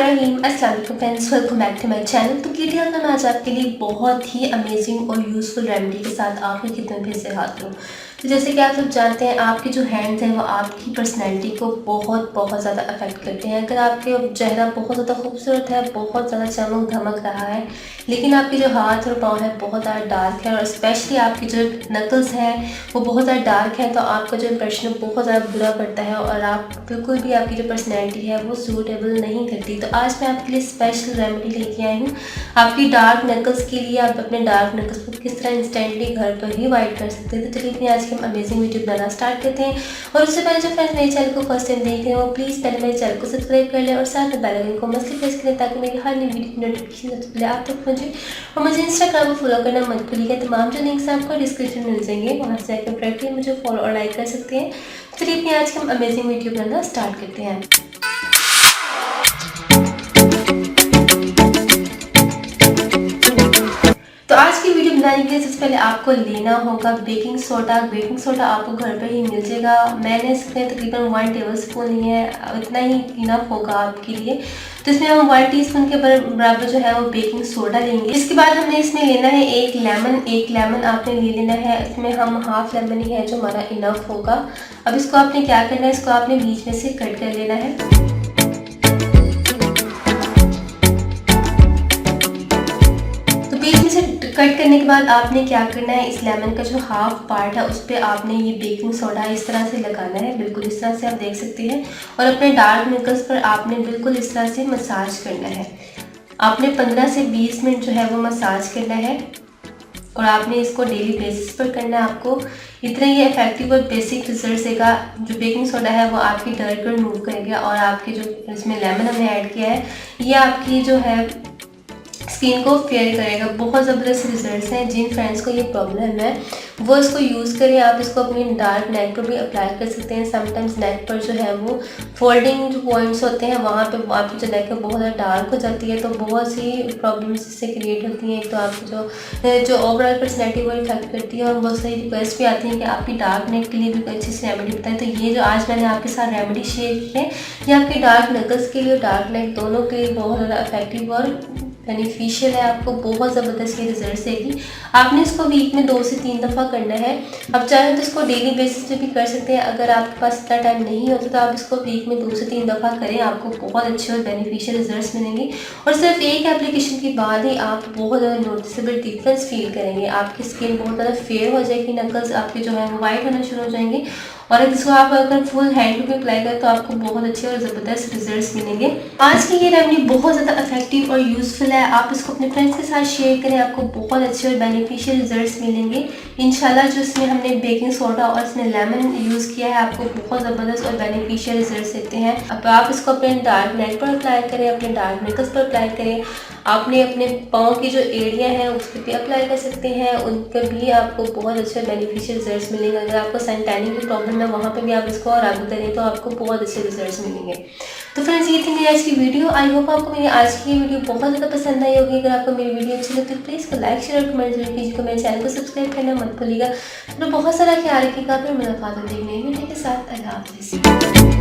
बिस्मिल्लाहिर्रहमानिर्रहीम। अस्सलाम वालेकुम friends, welcome back to my channel. तो कीटिया का मैं आज आपके लिए बहुत ही अमेजिंग और यूज़फुल रेमेडी के साथ आपकी खिदमत में से हाजिर हूँ। तो जैसे कि आप सब जानते हैं, आपके जो हैंड्स हैं वो आपकी पर्सनैलिटी को बहुत ज़्यादा अफेक्ट करते हैं। अगर आपके चेहरा बहुत ज़्यादा खूबसूरत है, बहुत ज़्यादा चमक धमक रहा है, लेकिन आपके जो हाथ और पाँव है बहुत ज़्यादा डार्क है और स्पेशली आपकी जो नकल्स हैं वो बहुत ज़्यादा डार्क है, तो आपका जो इंप्रेशन बहुत ज़्यादा बुरा पड़ता है और आप बिल्कुल भी आपकी जो पर्सनैलिटी है वो सूटेबल नहीं करती। तो आज मैं आपके लिए स्पेशल रेमेडी लेके आई हूँ आपकी डार्क नकल्स के लिए। आप अपने डार्क नकल्स को किस तरह इंस्टेंटली घर पर ही वाइट कर सकते हैं। तो चलिए अपनी आज की हम अमेजिंग वीडियो बनाना स्टार्ट करते हैं। और उससे पहले जो फ्रेंड्स मेरे चैनल को फर्स्ट टाइम देख रहे हैं वो प्लीज़ पहले मेरे चैनल को सब्सक्राइब कर लें और साथ में बेल आइकन को मस्ट प्रेस करें ताकि मेरी हर नई वीडियो की नोटिफिकेशन सबसे पहले आप तक पहुँचे। और मुझे इंस्टाग्राम पर फॉलो करना मत भूलिएगा। तमाम जो लिंक्स आपको डिस्क्रिप्शन में मिल जाएंगे, वहाँ से जाकर डायरेक्टली मुझे फॉलो और लाइक कर सकते हैं। चलिए अपनी आज की हम अमेजिंग वीडियो बनाना स्टार्ट करते हैं। तो आज की वीडियो बनाने के लिए सबसे पहले आपको लेना होगा बेकिंग सोडा। बेकिंग सोडा आपको घर पर ही मिल जाएगा। मैंने इसमें तकरीबन 1 टेबलस्पून ली है, इतना ही इनफ होगा आपके लिए। तो इसमें हम 1 टीस्पून के बराबर जो है वो बेकिंग सोडा लेंगे। इसके बाद हमने इसमें लेना है एक लेमन आपने ले लेना है। इसमें हम हाफ लेमन ही है जो हमारा इनफ होगा। अब इसको आपने क्या करना है, इसको आपने बीच में से कट कर लेना है। कट करने के बाद आपने क्या करना है, इस लेमन का जो हाफ पार्ट है उस पर आपने ये बेकिंग सोडा इस तरह से लगाना है, बिल्कुल इस तरह से आप देख सकते हैं। और अपने डार्क नकल्स पर आपने बिल्कुल इस तरह से मसाज करना है। आपने 15 से 20 मिनट जो है वो मसाज करना है और आपने इसको डेली बेसिस पर करना है। आपको इतना ही इफेक्टिव और बेसिक रिजल्ट देगा। जो बेकिंग सोडा है वो आपकी डर को रिमूव करेगा और आपकी जो इसमें लेमन हमने ऐड किया है ये आपकी जो है स्किन को फेयर करेगा। बहुत ज़बरदस्त रिजल्ट्स हैं। जिन फ्रेंड्स को ये प्रॉब्लम है वो इसको यूज़ करें। आप इसको अपनी डार्क नेक पर भी अप्लाई कर सकते हैं। समटाइम्स नेक पर जो है वो फोल्डिंग जो पॉइंट्स होते हैं वहाँ पे आपकी जो नेक है बहुत ज़्यादा डार्क हो जाती है, तो बहुत सी प्रॉब्लम्स इससे क्रिएट होती हैं। एक तो आपकी जो ओवरऑल पर्सनैलिटी वो इफेक्ट करती है और बहुत सारी रिक्वेस्ट भी आती है कि आपकी डार्क नेक के लिए भी कोई अच्छी सी रेमेडी बताएं। तो ये जो आज मैंने आपके साथ रेमेडी शेयर की है ये आपकी डार्क नकल्स के लिए और डार्क नेक दोनों के लिए बहुत ज़्यादा इफेक्टिव और बेनिफिशियल है। आपको बहुत ज़बरदस्त ये रिजल्ट देगी। आपने इसको वीक में 2 से 3 दफ़ा करना है। अब चाहे तो इसको डेली बेसिस पे भी कर सकते हैं। अगर आपके पास इतना टाइम नहीं होता तो आप इसको वीक में 2 से 3 दफ़ा करें, आपको बहुत अच्छे और बेनिफिशियल रिजल्ट्स मिलेंगे। और सिर्फ एक एप्लीकेशन के बाद ही आप बहुत ज़्यादा नोटिसेबल डिफरेंस फील करेंगे। आपकी स्किन बहुत ज़्यादा फेयर हो जाएगी, नकल्स आपके जो है वो वाइट होना शुरू हो जाएंगे। और इसको आप अगर फुल हैंड पे अप्लाई करें तो आपको बहुत अच्छे और ज़बरदस्त रिजल्ट्स मिलेंगे। आज की ये रेमेडी बहुत ज़्यादा इफेक्टिव और यूज़फुल है। आप इसको अपने फ्रेंड्स के साथ शेयर करें, आपको बहुत अच्छे और बेनिफिशियल रिजल्ट्स मिलेंगे इंशाल्लाह। जो इसमें हमने बेकिंग सोडा और इसमें लेमन यूज़ किया है आपको बहुत ज़बरदस्त और बेनिफिशियल रिजल्ट्स देते हैं। अब आप इसको अपने डार्क नेक पर अप्लाई करें, अपने डार्क नेकल्स पर अप्लाई करें। आपने अपने पाँव की जो एरिया है उस पर भी अप्लाई कर सकते हैं, उन पर भी आपको बहुत अच्छे बेनिफिशियल रिजल्ट्स मिलेंगे। अगर आपको सन टैनिंग की प्रॉब्लम है वहाँ पे भी आप इसको और आगे करें तो आपको बहुत अच्छे रिजल्ट्स मिलेंगे। तो फ्रेंड्स ये थी मेरी आज की वीडियो। आई होप आपको मेरी आज की वीडियो बहुत ज़्यादा पसंद आई होगी। अगर आपको मेरी वीडियो अच्छी लगती है तो प्लीज़ लाइक शेयर और कमेंट जरूर कीजिएगा। मेरे चैनल को सब्सक्राइब करना मत भूलिएगा। तो बहुत सारा ख्याल रखिएगा। फिर मुलाकात होगी नई वीडियो के साथ। अल्लाह हाफिज़।